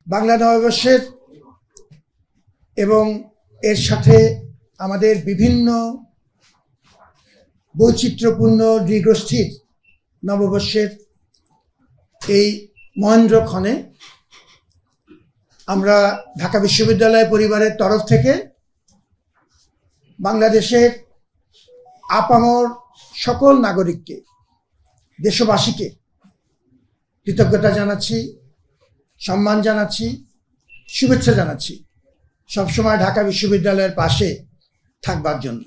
বাংলা নববর্ষের এবং এর সাথে আমাদের বিভিন্ন বৈচিত্র্যপূর্ণ নৃগোষ্ঠীর নববর্ষের এই মহেন্দ্রক্ষণে আমরা ঢাকা বিশ্ববিদ্যালয় পরিবারের তরফ থেকে বাংলাদেশের আপামর সকল নাগরিককে, দেশবাসীকে কৃতজ্ঞতা জানাচ্ছি, সম্মান জানাচ্ছি, শুভেচ্ছা জানাচ্ছি সবসময় ঢাকা বিশ্ববিদ্যালয়ের পাশে থাকবার জন্য।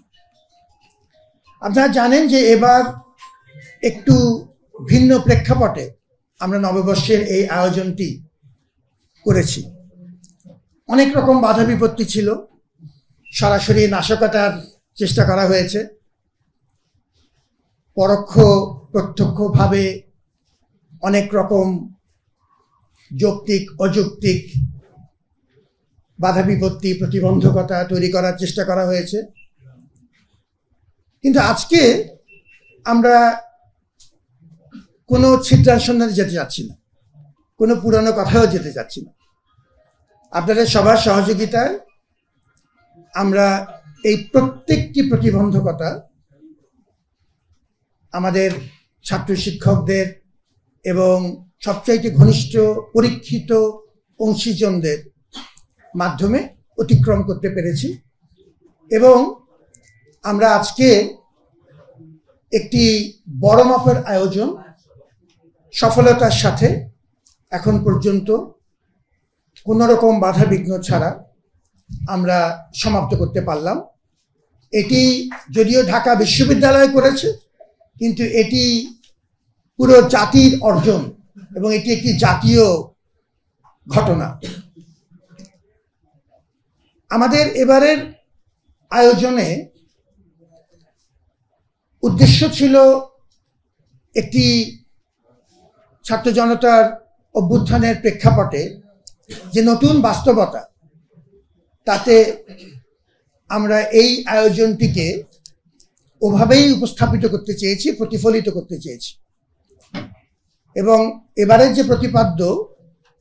আপনারা জানেন যে এবার একটু ভিন্ন প্রেক্ষাপটে আমরা নববর্ষের এই আয়োজনটি করেছি। অনেক রকম বাধা বিপত্তি ছিল, সরাসরি নাশকতার চেষ্টা করা হয়েছে, পরোক্ষ প্রত্যক্ষভাবে অনেক রকম যৌক্তিক অযৌক্তিক বাধা বিপত্তি প্রতিবন্ধকতা তৈরি করার চেষ্টা করা হয়েছে। কিন্তু আজকে আমরা কোনো ছিদ্রাসন্ধানে যেতে যাচ্ছি না, কোনো পুরানো কথাও যেতে যাচ্ছি না। আপনাদের সবার সহযোগিতায় আমরা এই প্রত্যেকটি প্রতিবন্ধকতা আমাদের ছাত্র শিক্ষকদের এবং সবচাইতে ঘনিষ্ঠ পরীক্ষিত অংশীজনদের মাধ্যমে অতিক্রম করতে পেরেছি এবং আমরা আজকে একটি বড় মাপের আয়োজন সফলতার সাথে এখন পর্যন্ত কোনো রকম বাধা বিঘ্ন ছাড়া আমরা সমাপ্ত করতে পারলাম। এটি যদিও ঢাকা বিশ্ববিদ্যালয় করেছে, কিন্তু এটি পুরো জাতির অর্জন এবং এটি একটি জাতীয় ঘটনা। আমাদের এবারের আয়োজনে উদ্দেশ্য ছিল একটি ছাত্র জনতার অভ্যুত্থানের প্রেক্ষাপটে যে নতুন বাস্তবতা, তাতে আমরা এই আয়োজনটিকে ওভাবেই উপস্থাপিত করতে চেয়েছি, প্রতিফলিত করতে চেয়েছি। এবং এবারের যে প্রতিপাদ্য,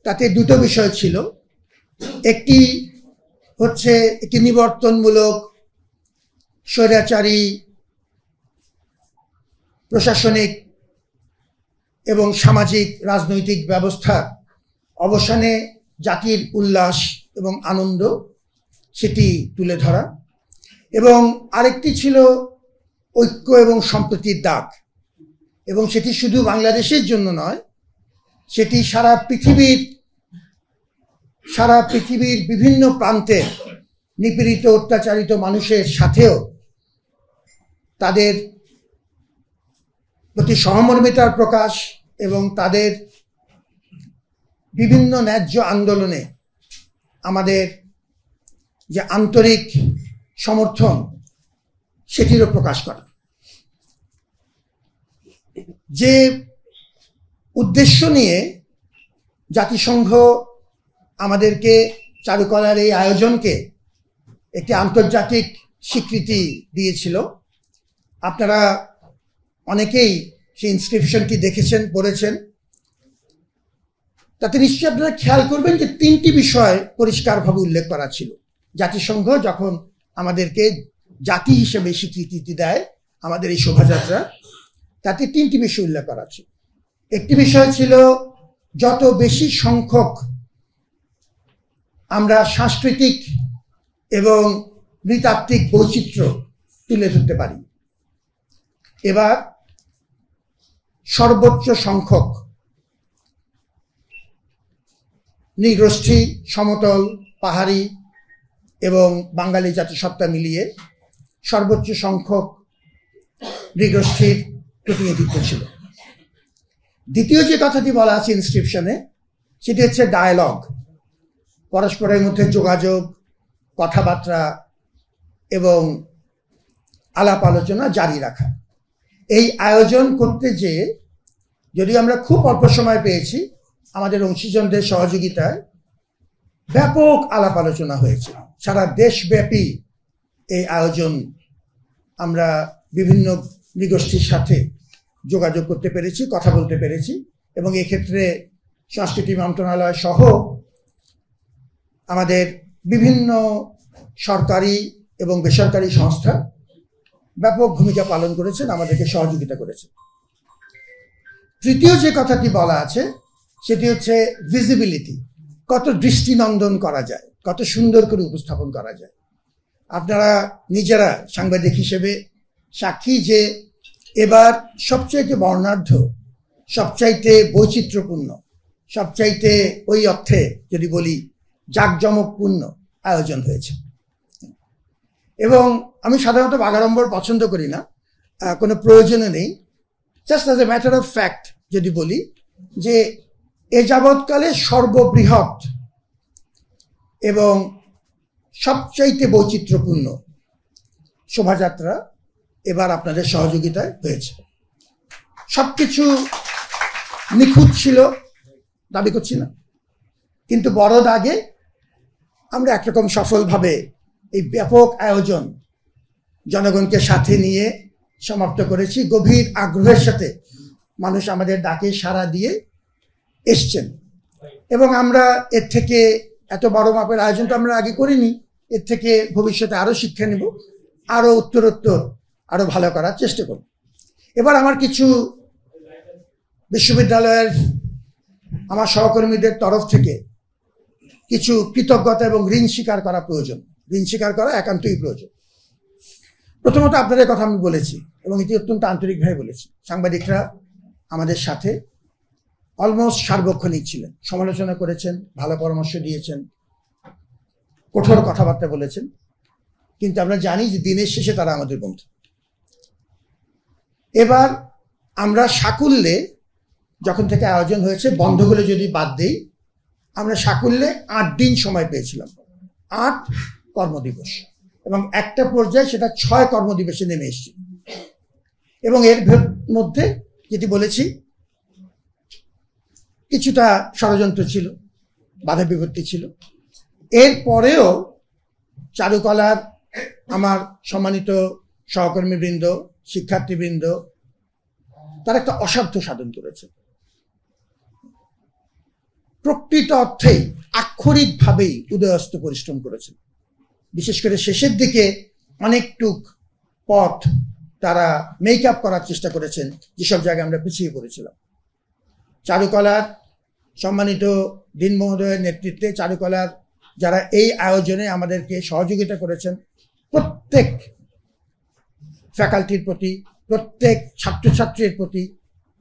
তাতে দুটো বিষয় ছিল। একটি হচ্ছে একটি নিবর্তনমূলক স্বৈরাচারী প্রশাসনিক এবং সামাজিক রাজনৈতিক ব্যবস্থার অবসানে জাতির উল্লাস এবং আনন্দ, সেটি তুলে ধরা। এবং আরেকটি ছিল ঐক্য এবং সম্প্রীতির ডাক, এবং সেটি শুধু বাংলাদেশের জন্য নয়, সেটি সারা পৃথিবীর বিভিন্ন প্রান্তে নিপীড়িত অত্যাচারিত মানুষের সাথেও তাদের প্রতি সহমর্মিতার প্রকাশ এবং তাদের বিভিন্ন ন্যায্য আন্দোলনে আমাদের যে আন্তরিক সমর্থন, সেটিরও প্রকাশ করা। যে উদ্দেশ্য নিয়ে জাতিসংঘ আমাদেরকে চারুকলার এই আয়োজনকে একটি আন্তর্জাতিক স্বীকৃতি দিয়েছিল, আপনারা অনেকেই সেই ইনস্ক্রিপশনটি দেখেছেন, পড়েছেন। তাতে নিশ্চয়ই আপনারা খেয়াল করবেন যে তিনটি বিষয় পরিষ্কারভাবে উল্লেখ করা ছিল। জাতিসংঘ যখন আমাদেরকে জাতি হিসেবে স্বীকৃতি দেয় আমাদের এই শোভাযাত্রা, তাতে তিনটি বিষয় উল্লেখ করা ছিল। একটি বিষয় ছিল যত বেশি সংখ্যক আমরা সাংস্কৃতিক এবং নৃতাত্ত্বিক বৈচিত্র্য তুলে ধরতে পারি। এবার সর্বোচ্চ সংখ্যক নৃগোষ্ঠী, সমতল, পাহাড়ি এবং বাঙালি জাতিসত্তা মিলিয়ে সর্বোচ্চ সংখ্যক নৃগোষ্ঠীর প্রতিনিধিত্ব ছিল। দ্বিতীয় যে কথাটি বলা আছে ইনস্ক্রিপশনে, সেটি হচ্ছে ডায়ালগ, পরস্পরের মধ্যে যোগাযোগ, কথাবার্তা এবং আলাপ আলোচনা জারি রাখা। এই আয়োজন করতে যে যদি আমরা খুব অল্প সময় পেয়েছি, আমাদের অংশীজনদের সহযোগিতায় ব্যাপক আলাপ আলোচনা হয়েছে। সারা দেশব্যাপী এই আয়োজন আমরা বিভিন্ন নৃগোষ্ঠীর সাথে যোগাযোগ করতে পেরেছি, কথা বলতে পেরেছি, এবং এক্ষেত্রে সংস্কৃতি মন্ত্রণালয় সহ আমাদের বিভিন্ন সরকারি এবং বেসরকারি সংস্থা ব্যাপক ভূমিকা পালন করেছেন, আমাদেরকে সহযোগিতা করেছেন। তৃতীয় যে কথাটি বলা আছে সেটি হচ্ছে ভিজিবিলিটি, কত দৃষ্টিনন্দন করা যায়, কত সুন্দর করে উপস্থাপন করা যায়। আপনারা নিজেরা সাংবাদিক হিসেবে সাক্ষী যে এবার সবচাইতে বর্ণাঢ্য, সবচাইতে বৈচিত্র্যপূর্ণ, সবচাইতে ওই অর্থে যদি বলি জাঁকজমকপূর্ণ আয়োজন হয়েছে। এবং আমি সাধারণত বাগাড়ম্বর পছন্দ করি না, কোনো প্রয়োজনও নেই। Just as a matter of fact যদি বলি যে এ যাবৎকালে সর্ববৃহৎ এবং সবচাইতে বৈচিত্র্যপূর্ণ শোভাযাত্রা এবার আপনাদের সহযোগিতায় হয়েছে। সবকিছু নিখুঁত ছিল দাবি করছি না, কিন্তু বড় দাগে আমরা একরকম সফলভাবে এই ব্যাপক আয়োজন জনগণকে সাথে নিয়ে সমাপ্ত করেছি। গভীর আগ্রহের সাথে মানুষ আমাদের ডাকে সাড়া দিয়ে এসছেন এবং আমরা এর থেকে এত বড় মাপের আয়োজন তো আমরা আগে করিনি। এর থেকে ভবিষ্যতে আরো শিক্ষা নেব, আরো উত্তরোত্তর আরো ভালো করার চেষ্টা করব। এবার আমার কিছু বিশ্ববিদ্যালয়ের আমার সহকর্মীদের তরফ থেকে কিছু কৃতজ্ঞতা এবং ঋণ স্বীকার করা প্রয়োজন, ঋণ স্বীকার করা একান্তই প্রয়োজন। প্রথমত আপনাদের কথা আমি বলেছি এবং এটি অত্যন্ত আন্তরিকভাবে বলেছি। সাংবাদিকরা আমাদের সাথে অলমোস্ট সার্বক্ষণিক ছিলেন, সমালোচনা করেছেন, ভালো পরামর্শ দিয়েছেন, কঠোর কথাবার্তা বলেছেন, কিন্তু আমরা জানি যে দিনের শেষে তারা আমাদের বন্ধু। এবার আমরা সাকুল্যে যখন থেকে আয়োজন হয়েছে, বন্ধগুলো যদি বাদ দেই, আমরা সাকুল্যে 8 দিন সময় পেয়েছিলাম, 8 কর্মদিবস, এবং একটা পর্যায়ে সেটা 6 কর্মদিবসে নেমে এসেছে। এবং এর মধ্যে যেটি বলেছি কিছুটা ষড়যন্ত্র ছিল, বাধা বিপত্তি ছিল। এরপরেও চারুকলার আমার সম্মানিত সহকর্মীবৃন্দ, শিক্ষার্থীবৃন্দ তারা একটা অসাধ্য সাধন করেছে। প্রকৃত অর্থেই আক্ষরিকভাবেই উদয়স্ত পরিশ্রম করেছেন। বিশেষ করে শেষের দিকে অনেকটুক পথ তারা মেক আপ করার চেষ্টা করেছেন যেসব জায়গায় আমরা পিছিয়ে পড়েছিলাম। চারুকলার সম্মানিত দিন মহোদয়ের নেতৃত্বে চারুকলার যারা এই আয়োজনে আমাদেরকে সহযোগিতা করেছেন, প্রত্যেক ফ্যাকাল্টির প্রতি, প্রত্যেক ছাত্রছাত্রীর প্রতি,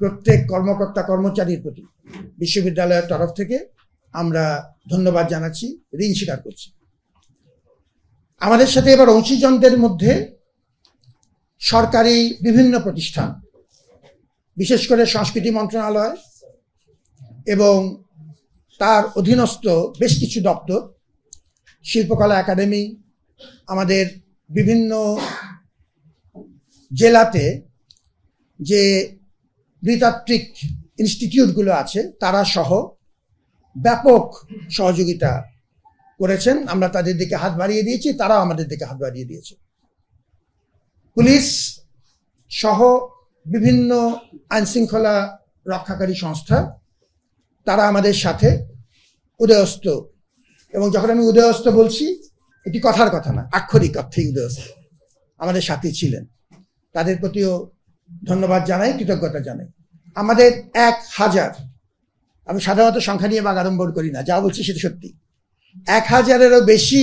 প্রত্যেক কর্মকর্তা কর্মচারীর প্রতি বিশ্ববিদ্যালয়ের তরফ থেকে আমরা ধন্যবাদ জানাচ্ছি, ঋণ স্বীকার করছি। আমাদের সাথে এবার অংশীজনদের মধ্যে সরকারি বিভিন্ন প্রতিষ্ঠান, বিশেষ করে সংস্কৃতি মন্ত্রণালয় এবং তার অধীনস্থ বেশ কিছু দপ্তর, শিল্পকলা একাডেমি, আমাদের বিভিন্ন জেলাতে যে নৃতাত্ত্বিক ইনস্টিটিউটগুলো আছে তারা সহ ব্যাপক সহযোগিতা করেছেন। আমরা তাদের দিকে হাত বাড়িয়ে দিয়েছি, তারাও আমাদের দিকে হাত বাড়িয়ে দিয়েছে। পুলিশ সহ বিভিন্ন আইনশৃঙ্খলা রক্ষাকারী সংস্থা তারা আমাদের সাথে উদয়স্ত, এবং যখন আমি উদয়স্ত বলছি এটি কথার কথা না, আক্ষরিক অর্থেই উদয়স্ত আমাদের সাথে ছিলেন। তাদের প্রতিও ধন্যবাদ জানাই, কৃতজ্ঞতা জানাই। আমাদের 1000, আমি সাধারণত সংখ্যা নিয়ে বাগাড়ম্বর করি না, যা বলছি সেটা সত্যি, 1000-এরও বেশি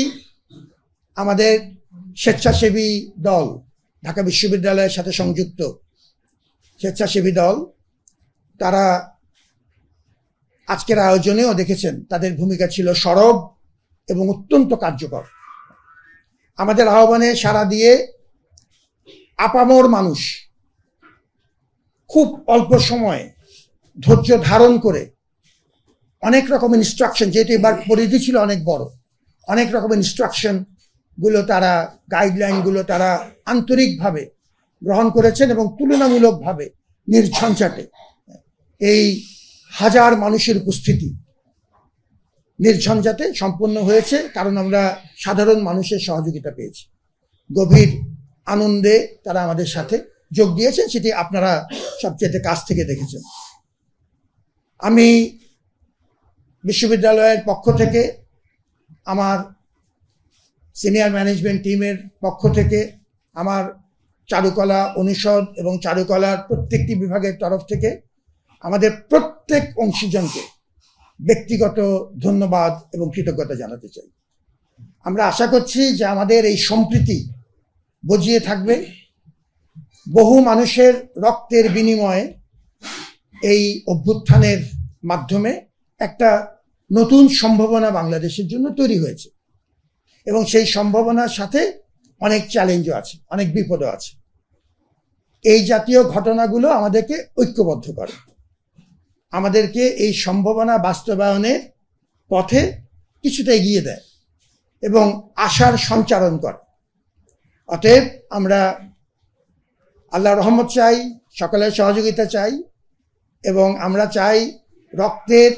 আমাদের স্বেচ্ছাসেবী দল, ঢাকা বিশ্ববিদ্যালয়ের সাথে সংযুক্ত স্বেচ্ছাসেবী দল, তারা আজকের আয়োজনেও দেখেছেন তাদের ভূমিকা ছিল সরব এবং অত্যন্ত কার্যকর। আমাদের আহ্বানে সাড়া দিয়ে আপামর মানুষ খুব অল্প সময়ে ধৈর্য ধারণ করে অনেক রকম ইনস্ট্রাকশন, যেহেতু এবার পরিধি ছিল অনেক বড়, অনেক রকম ইনস্ট্রাকশন গুলো তারা, গাইডলাইনগুলো তারা আন্তরিকভাবে গ্রহণ করেছেন এবং তুলনামূলকভাবে নির্ঝঞ্ঝাটে এই 1000 মানুষের উপস্থিতি নির্ঝঞ্ঝাটে সম্পন্ন হয়েছে, কারণ আমরা সাধারণ মানুষের সহযোগিতা পেয়েছি। গভীর আনন্দে তারা আমাদের সাথে যোগ দিয়েছেন, সেটি আপনারা সবচেয়ে কাছ থেকে দেখেছেন। আমি বিশ্ববিদ্যালয়ের পক্ষ থেকে আমার সিনিয়র ম্যানেজমেন্ট টিমের পক্ষ থেকে, আমার চারুকলা অনুষদ এবং চারুকলার প্রত্যেকটি বিভাগের তরফ থেকে আমাদের প্রত্যেক অংশীজনকে ব্যক্তিগত ধন্যবাদ এবং কৃতজ্ঞতা জানাতে চাই। আমরা আশা করছি যে আমাদের এই সম্প্রীতি বজিয়ে থাকবে। বহু মানুষের রক্তের বিনিময়ে এই অভ্যুত্থানের মাধ্যমে একটা নতুন সম্ভাবনা বাংলাদেশের জন্য তৈরি হয়েছে এবং সেই সম্ভাবনার সাথে অনেক চ্যালেঞ্জও আছে, অনেক বিপদও আছে। এই জাতীয় ঘটনাগুলো আমাদেরকে ঐক্যবদ্ধ করে, আমাদেরকে এই সম্ভাবনা বাস্তবায়নের পথে কিছুটা এগিয়ে দেয় এবং আশার সঞ্চারণ করে। অতএব আমরা আল্লাহর রহমত চাই, সকলের সহযোগিতা চাই এবং আমরা চাই রক্তের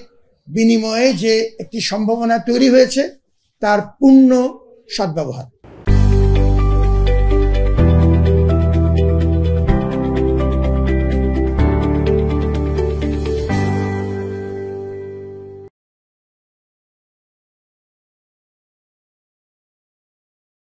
বিনিময়ে যে একটি সম্ভাবনা তৈরি হয়েছে তার পূর্ণ সদ্ব্যবহার।